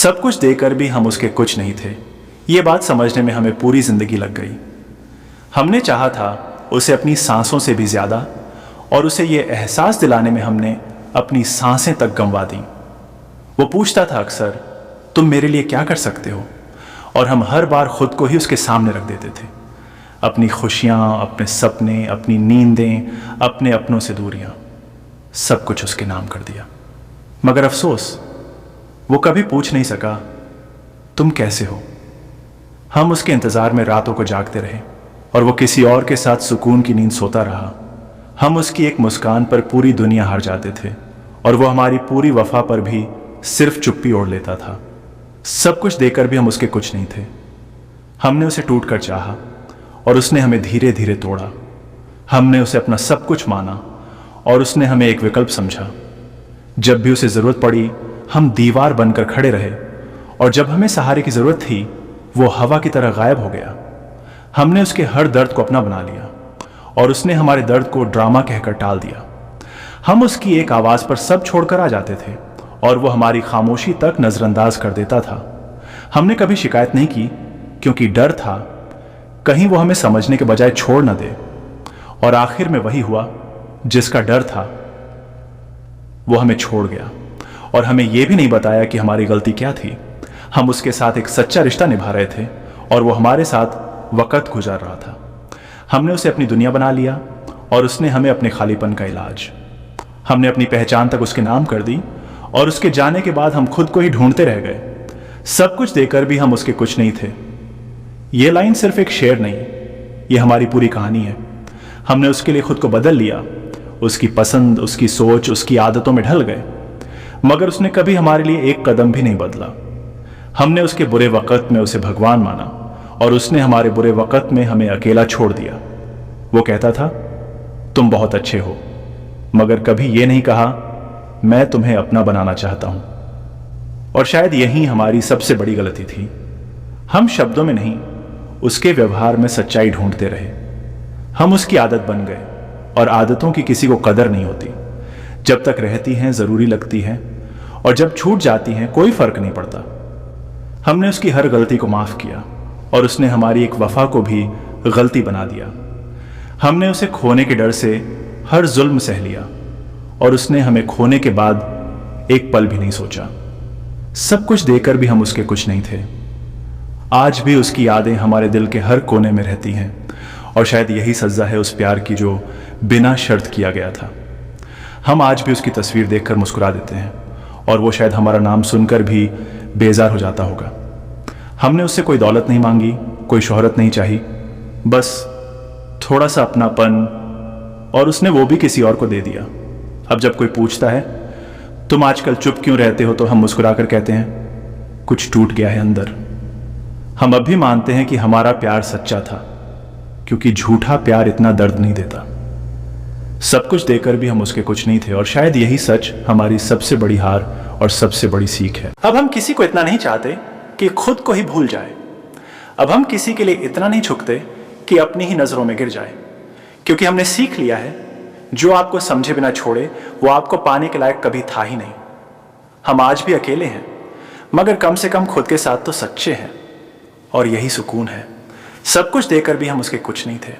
सब कुछ देकर भी हम उसके कुछ नहीं थे। ये बात समझने में हमें पूरी जिंदगी लग गई। हमने चाहा था उसे अपनी सांसों से भी ज्यादा, और उसे ये एहसास दिलाने में हमने अपनी सांसें तक गंवा दी। वो पूछता था अक्सर, तुम मेरे लिए क्या कर सकते हो? और हम हर बार खुद को ही उसके सामने रख देते थे। अपनी खुशियां, अपने सपने, अपनी नींदें, अपने अपनों से दूरियां, सब कुछ उसके नाम कर दिया। मगर अफसोस, वो कभी पूछ नहीं सका, तुम कैसे हो? हम उसके इंतजार में रातों को जागते रहे और वो किसी और के साथ सुकून की नींद सोता रहा। हम उसकी एक मुस्कान पर पूरी दुनिया हार जाते थे और वो हमारी पूरी वफा पर भी सिर्फ चुप्पी ओढ़ लेता था। सब कुछ देकर भी हम उसके कुछ नहीं थे। हमने उसे टूट कर चाहा और उसने हमें धीरे धीरे तोड़ा। हमने उसे अपना सब कुछ माना और उसने हमें एक विकल्प समझा। जब भी उसे जरूरत पड़ी हम दीवार बनकर खड़े रहे, और जब हमें सहारे की जरूरत थी वो हवा की तरह गायब हो गया। हमने उसके हर दर्द को अपना बना लिया और उसने हमारे दर्द को ड्रामा कहकर टाल दिया। हम उसकी एक आवाज पर सब छोड़कर आ जाते थे और वो हमारी खामोशी तक नजरअंदाज कर देता था। हमने कभी शिकायत नहीं की, क्योंकि डर था कहीं वो हमें समझने के बजाय छोड़ न दे। और आखिर में वही हुआ जिसका डर था, वो हमें छोड़ गया और हमें यह भी नहीं बताया कि हमारी गलती क्या थी। हम उसके साथ एक सच्चा रिश्ता निभा रहे थे और वो हमारे साथ वक्त गुजार रहा था। हमने उसे अपनी दुनिया बना लिया और उसने हमें अपने खालीपन का इलाज। हमने अपनी पहचान तक उसके नाम कर दी और उसके जाने के बाद हम खुद को ही ढूंढते रह गए। सब कुछ देकर भी हम उसके कुछ नहीं थे। ये लाइन सिर्फ एक शेर नहीं, ये हमारी पूरी कहानी है। हमने उसके लिए खुद को बदल लिया, उसकी पसंद, उसकी सोच, उसकी आदतों में ढल गए, मगर उसने कभी हमारे लिए एक कदम भी नहीं बदला। हमने उसके बुरे वक्त में उसे भगवान माना और उसने हमारे बुरे वक्त में हमें अकेला छोड़ दिया। वो कहता था, तुम बहुत अच्छे हो, मगर कभी ये नहीं कहा, मैं तुम्हें अपना बनाना चाहता हूं। और शायद यही हमारी सबसे बड़ी गलती थी। हम शब्दों में नहीं, उसके व्यवहार में सच्चाई ढूंढते रहे। हम उसकी आदत बन गए और आदतों की किसी को कदर नहीं होती। जब तक रहती हैं जरूरी लगती हैं और जब छूट जाती हैं कोई फर्क नहीं पड़ता। हमने उसकी हर गलती को माफ किया और उसने हमारी एक वफा को भी गलती बना दिया। हमने उसे खोने के डर से हर जुल्म सह लिया और उसने हमें खोने के बाद एक पल भी नहीं सोचा। सब कुछ देकर भी हम उसके कुछ नहीं थे। आज भी उसकी यादें हमारे दिल के हर कोने में रहती हैं और शायद यही सजा है उस प्यार की जो बिना शर्त किया गया था। हम आज भी उसकी तस्वीर देखकर मुस्कुरा देते हैं और वो शायद हमारा नाम सुनकर भी बेजार हो जाता होगा। हमने उससे कोई दौलत नहीं मांगी, कोई शोहरत नहीं चाही, बस थोड़ा सा अपनापन, और उसने वो भी किसी और को दे दिया। अब जब कोई पूछता है, तुम आजकल चुप क्यों रहते हो, तो हम मुस्कुराकर कहते हैं, कुछ टूट गया है अंदर। हम अब भी मानते हैं कि हमारा प्यार सच्चा था, क्योंकि झूठा प्यार इतना दर्द नहीं देता। सब कुछ देकर भी हम उसके कुछ नहीं थे और शायद यही सच हमारी सबसे बड़ी हार और सबसे बड़ी सीख है। अब हम किसी को इतना नहीं चाहते कि खुद को ही भूल जाए। अब हम किसी के लिए इतना नहीं झुकते कि अपनी ही नजरों में गिर जाए, क्योंकि हमने सीख लिया है, जो आपको समझे बिना छोड़े वो आपको पाने के लायक कभी था ही नहीं। हम आज भी अकेले हैं, मगर कम से कम खुद के साथ तो सच्चे हैं, और यही सुकून है। सब कुछ देकर भी हम उसके कुछ नहीं थे।